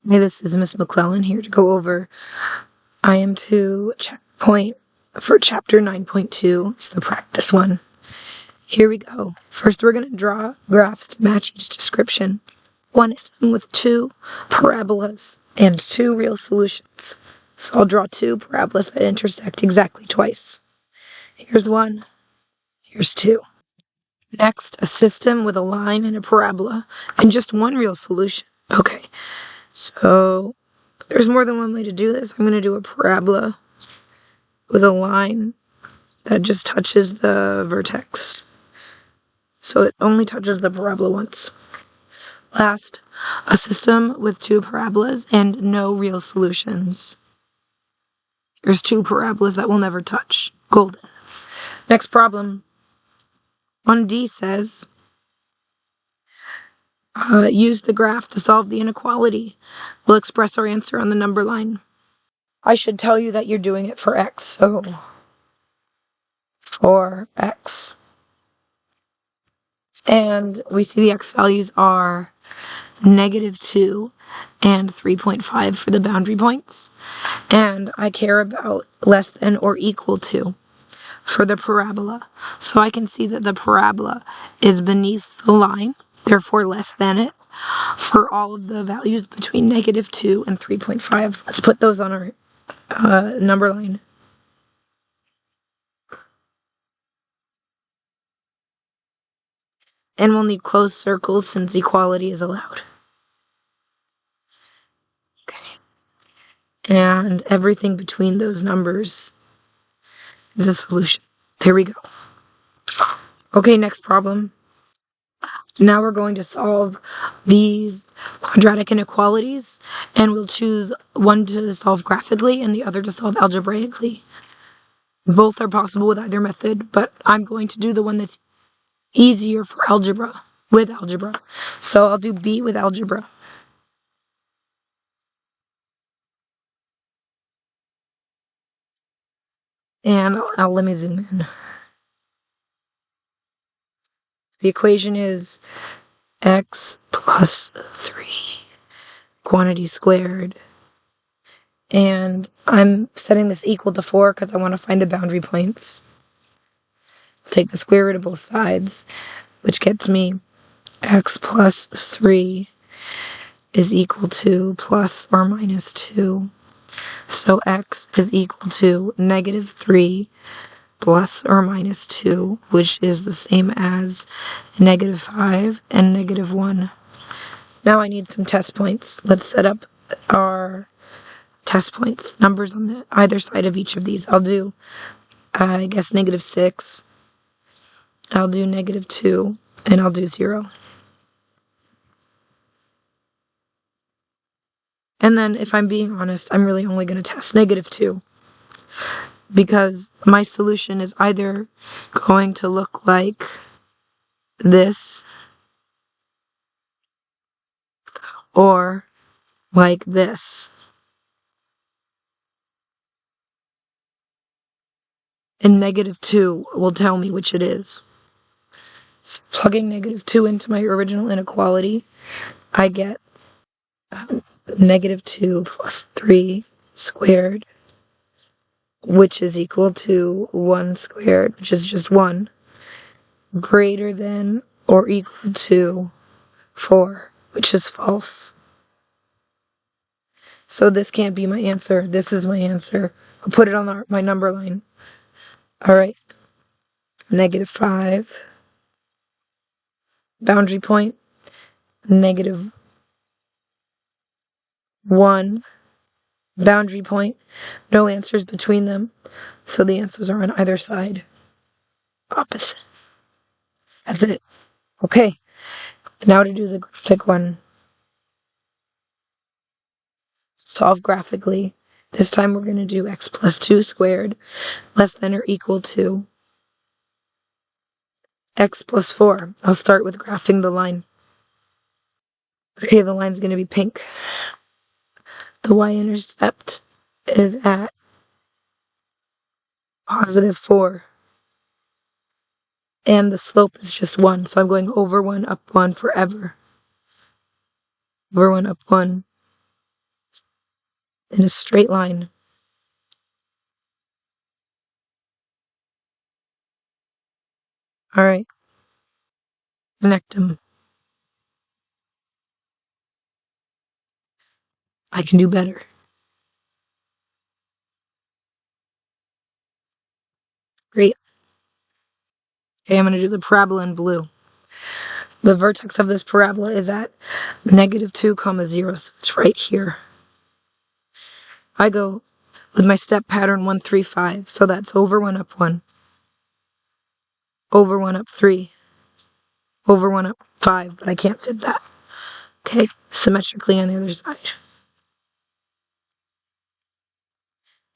Hey, this is Miss McClellan here to go over IM2 checkpoint for chapter 9.2. It's the practice one. Here we go. First, we're going to draw graphs to match each description. One is done with two parabolas and two real solutions. So I'll draw two parabolas that intersect exactly twice. Here's one. Here's two. Next, a system with a line and a parabola and just one real solution. Okay, so there's more than one way to do this. I'm going to do a parabola with a line that just touches the vertex. So it only touches the parabola once. Last, a system with two parabolas and no real solutions. There's two parabolas that will never touch. Golden. Next problem. 1D says, use the graph to solve the inequality. We'll express our answer on the number line. I should tell you that you're doing it for x, so for x. And we see the x values are -2 and 3.5 for the boundary points. And I care about less than or equal to for the parabola. So I can see that the parabola is beneath the line, therefore less than it, for all of the values between -2 and 3.5. Let's put those on our number line. And we'll need closed circles since equality is allowed. Okay. And everything between those numbers is a solution. There we go. Okay, next problem. Now we're going to solve these quadratic inequalities, and we'll choose one to solve graphically and the other to solve algebraically. Both are possible with either method, but I'm going to do the one that's easier for algebra, with algebra. So I'll do B with algebra. And let me zoom in. The equation is x plus 3 quantity squared. And I'm setting this equal to 4 because I want to find the boundary points. I'll take the square root of both sides, which gets me x plus 3 is equal to plus or minus 2. So x is equal to -3 plus or minus 2, which is the same as -5 and -1. Now I need some test points. Let's set up our test points, numbers on either side of each of these. I'll do, I guess, -6. I'll do -2, and I'll do 0. And then, if I'm being honest, I'm really only going to test -2, because my solution is either going to look like this or like this. And -2 will tell me which it is. So plugging -2 into my original inequality, I get -2 plus 3 squared, which is equal to 1 squared, which is just 1, greater than or equal to 4, which is false. So this can't be my answer. This is my answer. I'll put it on my number line. All right. -5. Boundary point. -1. Boundary point. No answers between them. So the answers are on either side. Opposite. That's it. Okay. Now to do the graphic one. Solve graphically. This time we're going to do x plus 2 squared less than or equal to x plus 4. I'll start with graphing the line. Okay, the line's going to be pink. The y-intercept is at +4. And the slope is just 1, so I'm going over 1, up 1 forever. Over 1, up 1. in a straight line. All right, connect them. I can do better. Great. Okay, I'm going to do the parabola in blue. The vertex of this parabola is at -2, 0, so it's right here. I go with my step pattern 1, 3, 5, so that's over 1, up 1, over 1, up 3, over 1, up 5, but I can't fit that. Okay, symmetrically on the other side.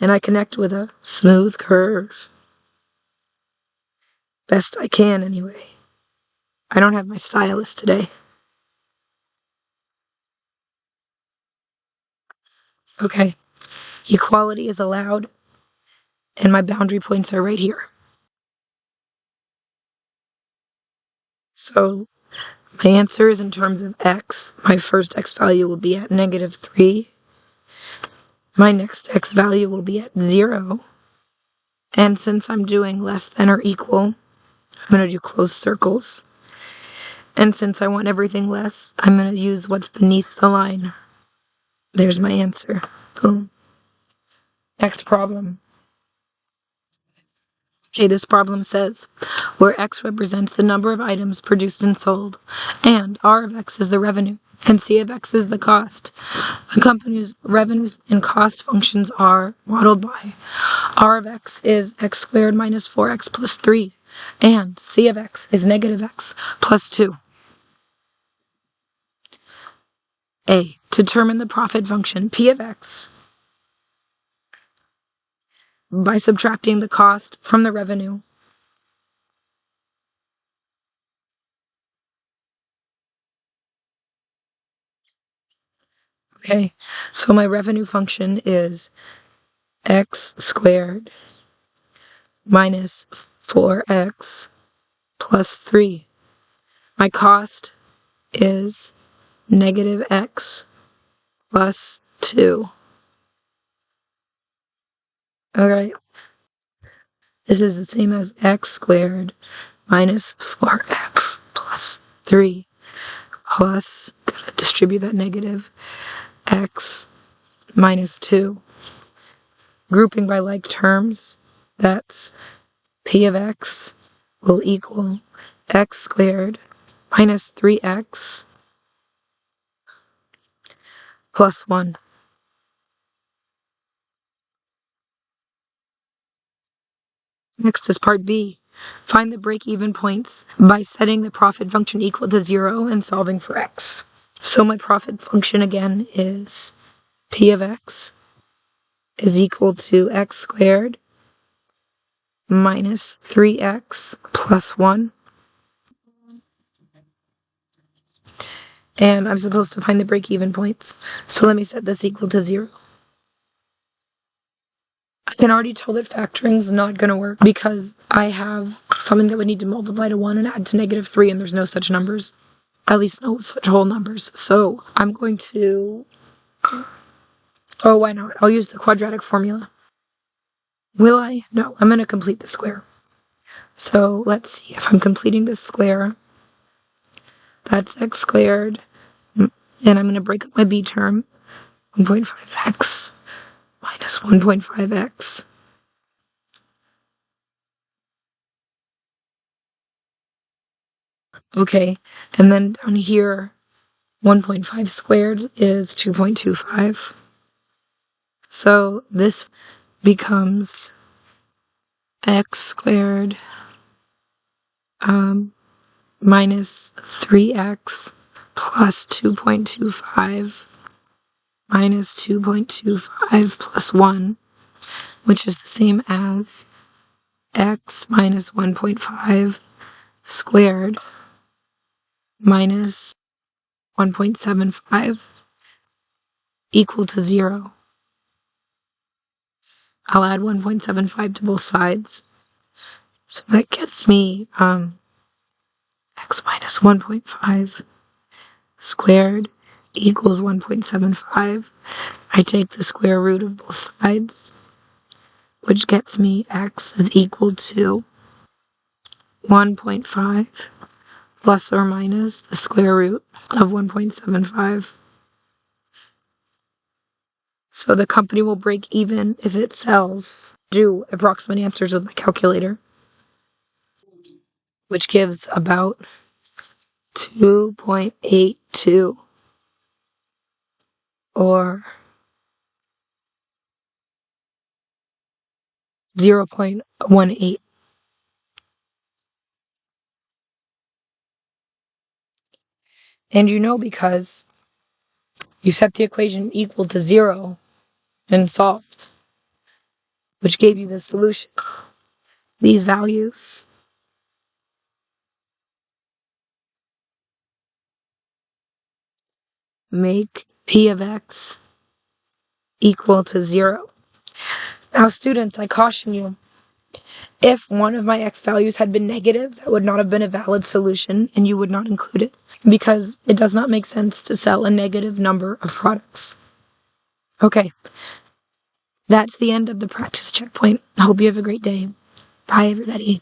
And I connect with a smooth curve. Best I can, anyway. I don't have my stylus today. Okay, equality is allowed, and my boundary points are right here. So my answer is in terms of x. My first x value will be at -3. My next x value will be at 0. And since I'm doing less than or equal, I'm going to do closed circles. And since I want everything less, I'm going to use what's beneath the line. There's my answer. Boom. Next problem. Okay, this problem says, where x represents the number of items produced and sold, and r of x is the revenue, and c of x is the cost. The company's revenues and cost functions are modeled by r of x is x squared minus 4x plus 3, and c of x is -x plus 2. A. Determine the profit function p of x by subtracting the cost from the revenue. Okay, so my revenue function is x squared minus 4x plus 3. My cost is -x plus 2. Alright, this is the same as x squared minus 4x plus 3 plus, gotta distribute that negative, x minus 2. Grouping by like terms, that's p of x will equal x squared minus 3x plus 1. Next is part B. Find the break-even points by setting the profit function equal to 0 and solving for x. So my profit function again is p of x is equal to x squared minus 3x plus 1. And I'm supposed to find the break-even points. So let me set this equal to 0. I can already tell that factoring's not going to work because I have something that would need to multiply to 1 and add to -3, and there's no such numbers. At least no such whole numbers. So I'm going to... Oh, why not? I'll use the quadratic formula. Will I? No, I'm going to complete the square. So let's see if I'm completing this square. That's x squared. And I'm going to break up my b term. 1.5x minus 1.5x. Okay, and then down here, 1.5 squared is 2.25. So this becomes x squared minus 3x plus 2.25 minus 2.25 plus 1, which is the same as x minus 1.5 squared minus 1.75 equal to 0. I'll add 1.75 to both sides. So that gets me x minus 1.5 squared equals 1.75 I take the square root of both sides, which gets me x is equal to 1.5 plus or minus the square root of 1.75. So the company will break even if it sells. Do approximate answers with my calculator, which gives about 2.82 or 0.18. And you know, because you set the equation equal to 0 and solved, which gave you the solution. These values make p of x equal to 0. Now, students, I caution you, if one of my x values had been negative, that would not have been a valid solution and you would not include it, because it does not make sense to sell a negative number of products. Okay, that's the end of the practice checkpoint. I hope you have a great day. Bye, everybody.